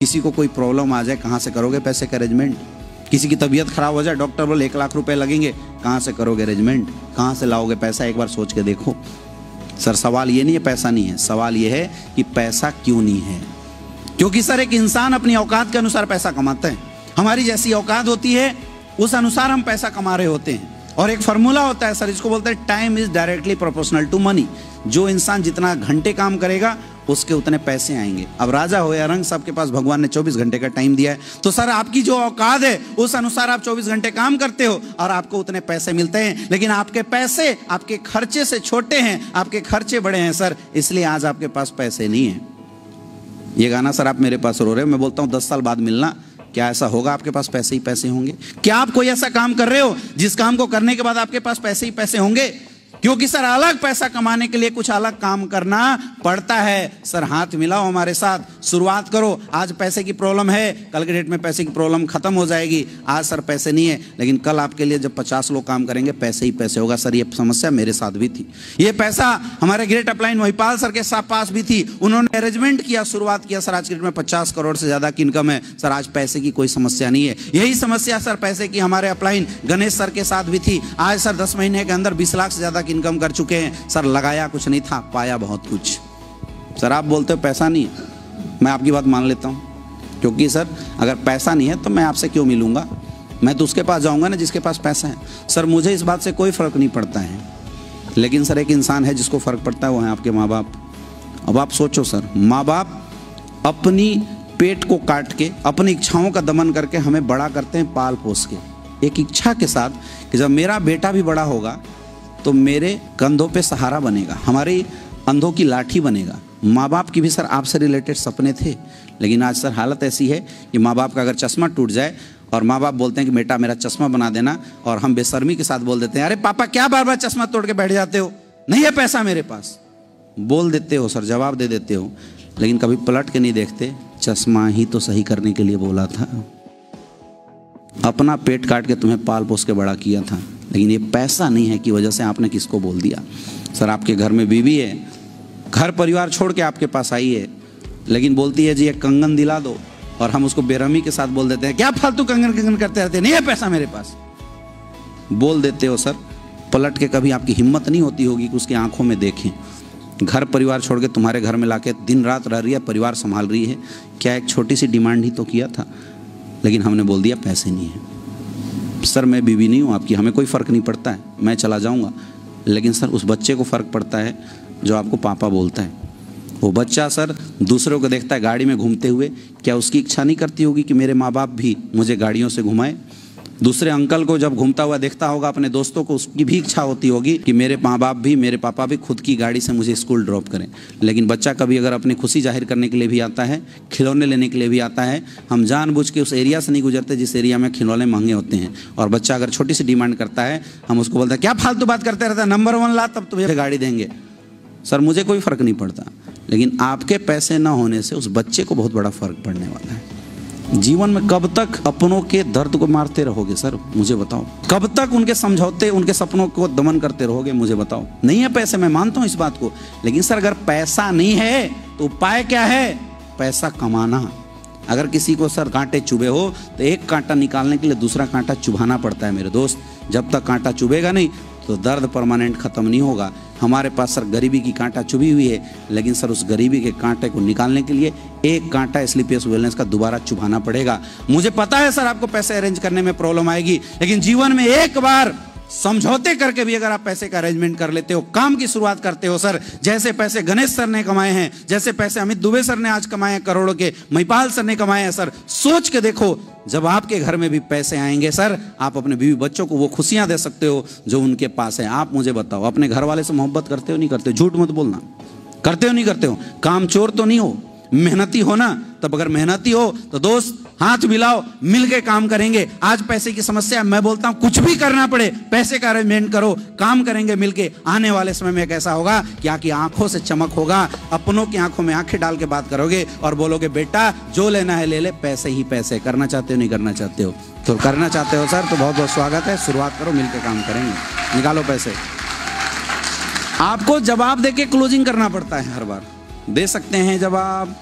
किसी को कोई प्रॉब्लम आ जाए, कहाँ से करोगे पैसे का अरेंजमेंट? किसी की तबीयत खराब हो जाए, डॉक्टर बोले 1 लाख रुपए लगेंगे, कहाँ से करोगे अरेंजमेंट? कहाँ से लाओगे पैसा? एक बार सोच के देखो। सर सवाल ये नहीं है पैसा नहीं है, सवाल ये है कि पैसा क्यों नहीं है। क्योंकि सर एक इंसान अपनी औकात के अनुसार पैसा कमाता है। हमारी जैसी औकात होती है उस अनुसार हम पैसा कमा रहे होते हैं। और एक फार्मूला होता है सर, इसको बोलते हैं time is directly proportional to money. जो इंसान जितना घंटे काम करेगा उसके उतने पैसे आएंगे। अब राजा हो या रंग, सबके पास भगवान ने 24 घंटे का टाइम दिया है। तो सर आपकी जो औकात है उस अनुसार आप 24 घंटे काम करते हो और आपको उतने पैसे मिलते हैं। लेकिन आपके पैसे आपके खर्चे से छोटे हैं, आपके खर्चे बड़े हैं सर, इसलिए आज आपके पास पैसे नहीं है। ये गाना सर आप मेरे पास रो रहे हो, मैं बोलता हूँ 10 साल बाद मिलना, क्या ऐसा होगा आपके पास पैसे ही पैसे होंगे? क्या आप कोई ऐसा काम कर रहे हो जिस काम को करने के बाद आपके पास पैसे ही पैसे होंगे? क्योंकि सर अलग पैसा कमाने के लिए कुछ अलग काम करना पड़ता है। सर हाथ मिलाओ हमारे साथ, शुरुआत करो। आज पैसे की प्रॉब्लम है, कल के डेट में पैसे की प्रॉब्लम खत्म हो जाएगी। आज सर पैसे नहीं है, लेकिन कल आपके लिए जब 50 लोग काम करेंगे पैसे ही पैसे होगा। सर ये समस्या मेरे साथ भी थी, ये पैसा हमारे ग्रेट अपलाइन महिपाल सर के साथ पास भी थी। उन्होंने अरेंजमेंट किया, शुरुआत किया। सर आज के डेट में 50 करोड़ से ज्यादा की इनकम है। सर आज पैसे की कोई समस्या नहीं है। यही समस्या सर पैसे की हमारे अपलाइन गणेश सर के साथ भी थी। आज सर 10 महीने के अंदर 20 लाख से ज्यादा की इनकम कर चुके हैं। सर लगाया कुछ नहीं था, पाया बहुत कुछ। सर आप बोलते हो पैसा नहीं है, मैं आपकी बात मान लेता हूं, क्योंकि सर अगर पैसा नहीं है तो मैं आपसे क्यों मिलूंगा? मैं तो उसके पास जाऊंगा ना जिसके पास पैसा है। सर मुझे इस बात से कोई फर्क नहीं पड़ता है, लेकिन सर एक इंसान है जिसको फर्क पड़ता है, वो है आपके माँ बाप। अब आप सोचो सर, माँ बाप अपनी पेट को काट के, अपनी इच्छाओं का दमन करके हमें बड़ा करते हैं, पाल पोस के, एक इच्छा के साथ कि जब मेरा बेटा भी बड़ा होगा तो मेरे कंधों पे सहारा बनेगा, हमारी अंधों की लाठी बनेगा। माँ बाप की भी सर आपसे रिलेटेड सपने थे, लेकिन आज सर हालत ऐसी है कि माँ बाप का अगर चश्मा टूट जाए और माँ बाप बोलते हैं कि बेटा मेरा चश्मा बना देना, और हम बेशर्मी के साथ बोल देते हैं अरे पापा क्या बार बार चश्मा तोड़ के बैठ जाते हो, नहीं है पैसा मेरे पास। बोल देते हो सर, जवाब दे देते हो, लेकिन कभी पलट के नहीं देखते, चश्मा ही तो सही करने के लिए बोला था, अपना पेट काट के तुम्हें पाल पोस के बड़ा किया था, लेकिन ये पैसा नहीं है की वजह से आपने किसको बोल दिया। सर आपके घर में बीवी है, घर परिवार छोड़ के आपके पास आई है, लेकिन बोलती है जी एक कंगन दिला दो, और हम उसको बेरहमी के साथ बोल देते हैं क्या फालतू कंगन कंगन करते रहते, नहीं है पैसा मेरे पास। बोल देते हो सर, पलट के कभी आपकी हिम्मत नहीं होती होगी कि उसकी आंखों में देखें। घर परिवार छोड़ के तुम्हारे घर में लाके दिन रात रह रही है, परिवार संभाल रही है, क्या एक छोटी सी डिमांड ही तो किया था, लेकिन हमने बोल दिया पैसे नहीं है। सर मैं बीवी नहीं हूँ आपकी, हमें कोई फ़र्क नहीं पड़ता है, मैं चला जाऊँगा, लेकिन सर उस बच्चे को फ़र्क पड़ता है जो आपको पापा बोलता है। वो बच्चा सर दूसरों को देखता है गाड़ी में घूमते हुए, क्या उसकी इच्छा नहीं करती होगी कि मेरे माँ बाप भी मुझे गाड़ियों से घुमाए? दूसरे अंकल को जब घूमता हुआ देखता होगा अपने दोस्तों को, उसकी भी इच्छा होती होगी कि मेरे माँ बाप भी, मेरे पापा भी खुद की गाड़ी से मुझे स्कूल ड्रॉप करें। लेकिन बच्चा कभी अगर अपनी खुशी जाहिर करने के लिए भी आता है, खिलौने लेने के लिए भी आता है, हम जानबूझ के उस एरिया से नहीं गुजरते जिस एरिया में खिलौने महंगे होते हैं, और बच्चा अगर छोटी सी डिमांड करता है, हम उसको बोलते हैं क्या फालतू बात करते रहता है, नंबर 1 ला तब तुम्हें गाड़ी देंगे। सर मुझे कोई फ़र्क नहीं पड़ता, लेकिन आपके पैसे ना होने से उस बच्चे को बहुत बड़ा फ़र्क पड़ने वाला है। जीवन में कब तक अपनों के दर्द को मारते रहोगे सर, मुझे बताओ? कब तक उनके समझौते, उनके सपनों को दमन करते रहोगे, मुझे बताओ? नहीं है पैसे, मैं मानता हूं इस बात को, लेकिन सर अगर पैसा नहीं है तो उपाय क्या है? पैसा कमाना। अगर किसी को सर कांटे चुभे हो तो एक कांटा निकालने के लिए दूसरा कांटा चुभाना पड़ता है मेरे दोस्त। जब तक कांटा चुभेगा नहीं तो दर्द परमानेंट खत्म नहीं होगा। हमारे पास सर गरीबी की कांटा चुभी हुई है, लेकिन सर उस गरीबी के कांटे को निकालने के लिए एक कांटा स्लीपियस वेलनेस का दोबारा चुभाना पड़ेगा। मुझे पता है सर आपको पैसे अरेंज करने में प्रॉब्लम आएगी, लेकिन जीवन में एक बार समझौते करके भी अगर आप पैसे का अरेंजमेंट कर लेते हो, काम की शुरुआत करते हो सर, जैसे पैसे गणेश सर ने कमाए हैं, जैसे पैसे अमित दुबे सर ने आज कमाए हैं करोड़ों के, महिपाल सर ने कमाए हैं सर, सोच के देखो जब आपके घर में भी पैसे आएंगे सर, आप अपने बीवी बच्चों को वो खुशियां दे सकते हो जो उनके पास है। आप मुझे बताओ, अपने घर वाले से मोहब्बत करते हो नहीं करते हो? झूठ मत बोलना, करते हो नहीं करते हो? काम चोर तो नहीं हो, मेहनती हो ना? तब अगर मेहनती हो तो दोस्त हाथ मिलाओ, मिलके काम करेंगे। आज पैसे की समस्या है, मैं बोलता हूं कुछ भी करना पड़े पैसे का अरेंजमेंट करो, काम करेंगे मिलके। आने वाले समय में कैसा होगा कि आपकी आंखों से चमक होगा, अपनों की आंखों में आंखें डाल के बात करोगे और बोलोगे बेटा जो लेना है ले ले, पैसे ही पैसे। करना चाहते हो नहीं करना चाहते हो? तो करना चाहते हो सर तो बहुत बहुत स्वागत है, शुरुआत करो, मिलकर काम करेंगे, निकालो पैसे। आपको जवाब देके क्लोजिंग करना पड़ता है, हर बार दे सकते हैं जवाब,